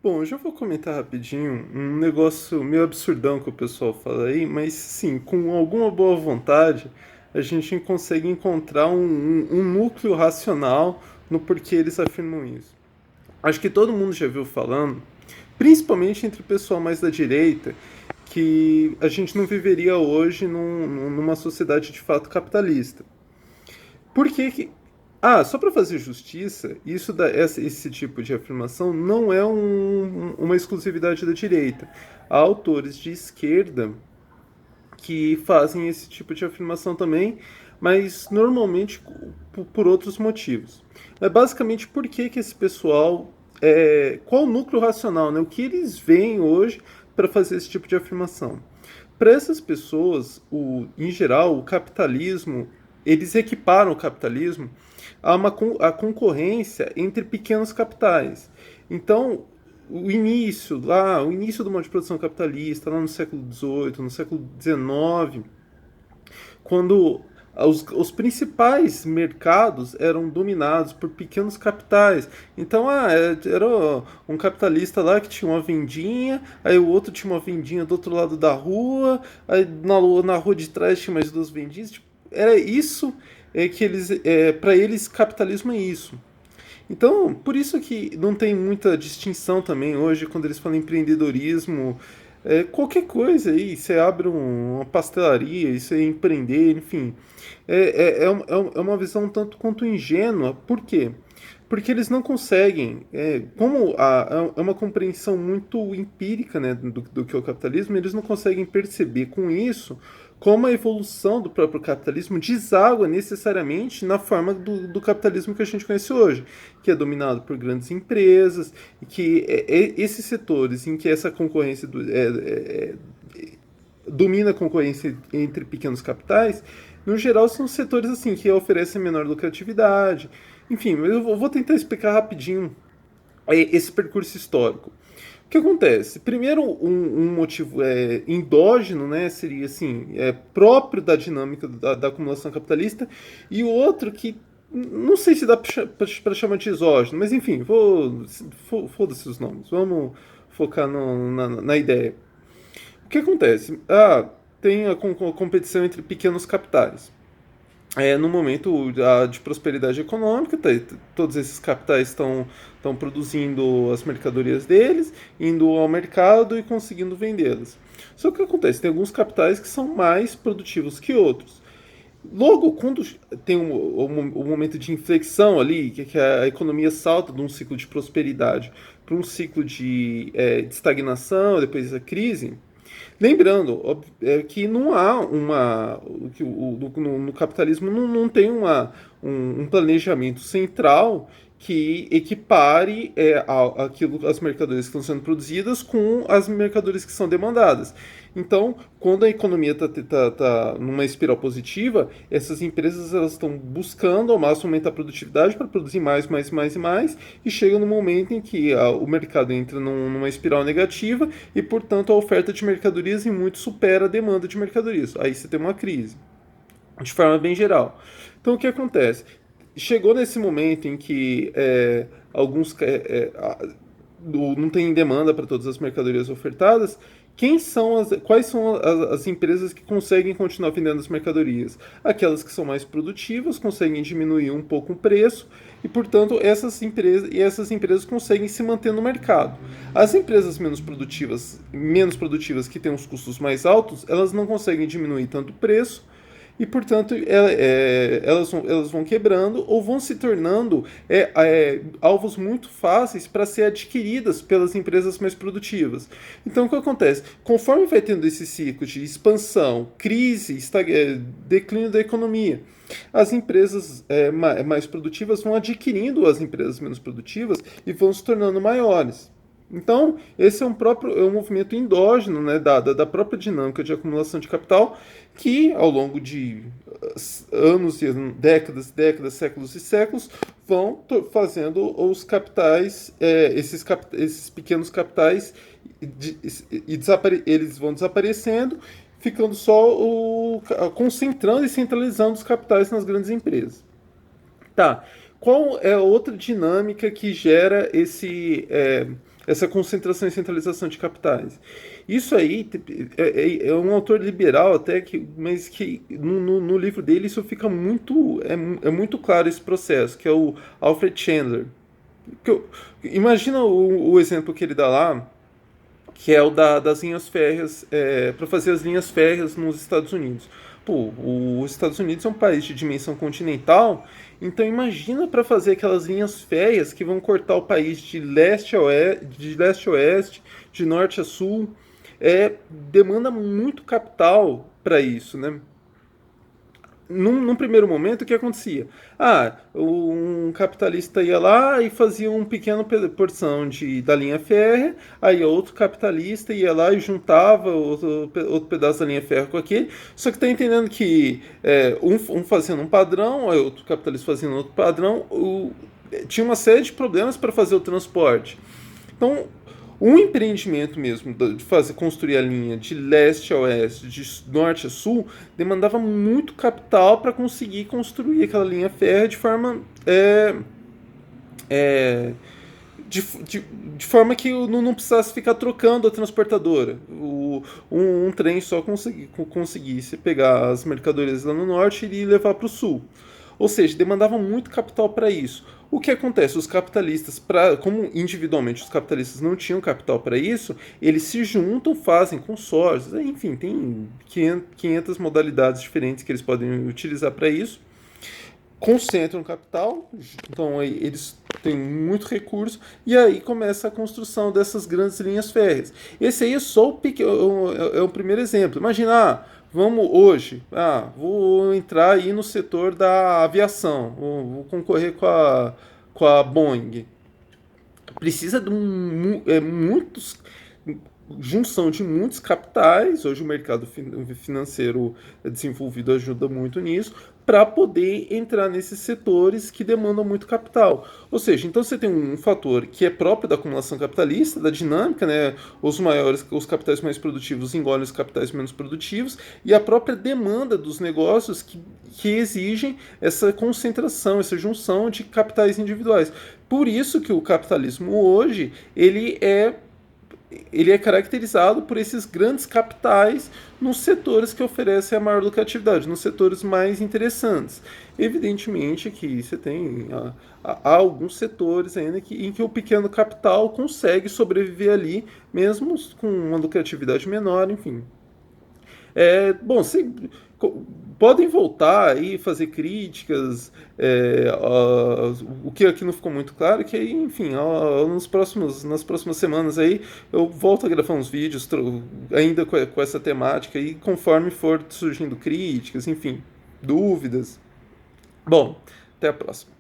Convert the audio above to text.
Bom, eu já vou comentar rapidinho um negócio meio absurdão que o pessoal fala aí, mas sim, com alguma boa vontade, a gente consegue encontrar um núcleo racional no porquê eles afirmam isso. Acho que todo mundo já viu falando, principalmente entre o pessoal mais da direita, que a gente não viveria hoje numa sociedade de fato capitalista. Por que que... Só para fazer justiça, esse tipo de afirmação não é uma exclusividade da direita. Há autores de esquerda que fazem esse tipo de afirmação também, mas normalmente por outros motivos. É basicamente por que esse pessoal... qual o núcleo racional, né? O que eles veem hoje para fazer esse tipo de afirmação? Para essas pessoas, em geral, o capitalismo, eles equiparam o capitalismo a concorrência entre pequenos capitais. Então, o início do modo de produção capitalista, lá no século XVIII, no século XIX, quando os principais mercados eram dominados por pequenos capitais. Então, era um capitalista lá que tinha uma vendinha, aí o outro tinha uma vendinha do outro lado da rua, aí na rua de trás tinha mais duas vendinhas. Tipo, era isso que eles, para eles, capitalismo é isso. Então, por isso que não tem muita distinção também hoje quando eles falam empreendedorismo. Qualquer coisa aí, você abre uma pastelaria, isso é empreender, enfim. É uma visão um tanto quanto ingênua. Por quê? Porque eles não conseguem, é uma compreensão muito empírica, né, do que é o capitalismo, eles não conseguem perceber com isso como a evolução do próprio capitalismo deságua necessariamente na forma do capitalismo que a gente conhece hoje, que é dominado por grandes empresas, e que esses setores em que essa concorrência domina a concorrência entre pequenos capitais, no geral são setores assim que oferecem menor lucratividade. Enfim, eu vou tentar explicar rapidinho esse percurso histórico. O que acontece? Primeiro, um motivo endógeno, né, seria assim, próprio da dinâmica da acumulação capitalista, e o outro que não sei se dá para chamar de exógeno, mas enfim, foda-se os nomes, vamos focar na ideia. O que acontece? Tem a competição entre pequenos capitais. No momento de prosperidade econômica, todos esses capitais estão produzindo as mercadorias deles, indo ao mercado e conseguindo vendê-las. Só que o que acontece? Tem alguns capitais que são mais produtivos que outros. Logo, quando tem um momento de inflexão ali, que a economia salta de um ciclo de prosperidade para um ciclo de estagnação, depois da crise, lembrando que não há uma. Que no capitalismo não tem um planejamento central que equipare as mercadorias que estão sendo produzidas com as mercadorias que são demandadas. Então, quando a economia está numa espiral positiva, essas empresas elas estão buscando ao máximo aumentar a produtividade para produzir mais, mais, mais e mais, e chega no momento em que o mercado entra numa espiral negativa e, portanto, a oferta de mercadorias em muito supera a demanda de mercadorias. Aí você tem uma crise, de forma bem geral. Então, o que acontece? Chegou nesse momento em que não tem demanda para todas as mercadorias ofertadas. Quais são as empresas que conseguem continuar vendendo as mercadorias? Aquelas que são mais produtivas, conseguem diminuir um pouco o preço e, portanto, essas empresas conseguem se manter no mercado. As empresas menos produtivas que têm os custos mais altos, elas não conseguem diminuir tanto o preço e, portanto, elas vão quebrando ou vão se tornando alvos muito fáceis para ser adquiridas pelas empresas mais produtivas. Então, o que acontece? Conforme vai tendo esse ciclo de expansão, crise, declínio da economia, as empresas mais produtivas vão adquirindo as empresas menos produtivas e vão se tornando maiores. Então, esse é um movimento endógeno, né, da própria dinâmica de acumulação de capital, que ao longo de anos e décadas, séculos e séculos, vão fazendo os capitais, esses pequenos capitais, eles vão desaparecendo, ficando só concentrando e centralizando os capitais nas grandes empresas. Tá. Qual é a outra dinâmica que gera essa concentração e centralização de capitais. Isso aí é um autor liberal até, mas que no livro dele isso fica muito, é muito claro esse processo, que é o Alfred Chandler. Imagina o exemplo que ele dá lá, que é o das linhas férreas, para fazer as linhas férreas nos Estados Unidos. Pô, os Estados Unidos é um país de dimensão continental, então imagina para fazer aquelas linhas férreas que vão cortar o país de leste a oeste, de norte a sul. Demanda muito capital para isso, né? Num primeiro momento, o que acontecia? Um capitalista ia lá e fazia um pequeno porção da linha férrea, aí outro capitalista ia lá e juntava outro pedaço da linha férrea com aquele, só que está entendendo que um fazendo um padrão, aí outro capitalista fazendo outro padrão, tinha uma série de problemas para fazer o transporte. Então, um empreendimento mesmo de construir a linha de leste a oeste, de norte a sul, demandava muito capital para conseguir construir aquela linha férrea de forma é, de forma que não precisasse ficar trocando a transportadora. Um trem só conseguisse pegar as mercadorias lá no norte e levar para o sul. Ou seja, demandavam muito capital para isso. O que acontece? Os capitalistas, como individualmente os capitalistas não tinham capital para isso, eles se juntam, fazem consórcios, enfim, tem 500 modalidades diferentes que eles podem utilizar para isso, concentram capital, então eles têm muito recurso, e aí começa a construção dessas grandes linhas férreas. Esse aí é só o primeiro exemplo. Imagina, vamos hoje, vou entrar aí no setor da aviação, vou concorrer com a Boeing. Precisa de muitos junção de muitos capitais, hoje o mercado financeiro desenvolvido ajuda muito nisso, para poder entrar nesses setores que demandam muito capital. Ou seja, então você tem um fator que é próprio da acumulação capitalista, da dinâmica, né? Os capitais mais produtivos engolem os capitais menos produtivos, e a própria demanda dos negócios que exigem essa concentração, essa junção de capitais individuais. Por isso que o capitalismo hoje, ele é caracterizado por esses grandes capitais nos setores que oferecem a maior lucratividade, nos setores mais interessantes. Evidentemente que você tem há alguns setores ainda em que o pequeno capital consegue sobreviver ali, mesmo com uma lucratividade menor, enfim. Bom, podem voltar aí fazer críticas. O que aqui não ficou muito claro é que, enfim, nas próximas semanas aí eu volto a gravar uns vídeos ainda com essa temática e conforme for surgindo críticas, enfim, dúvidas. Bom, até a próxima.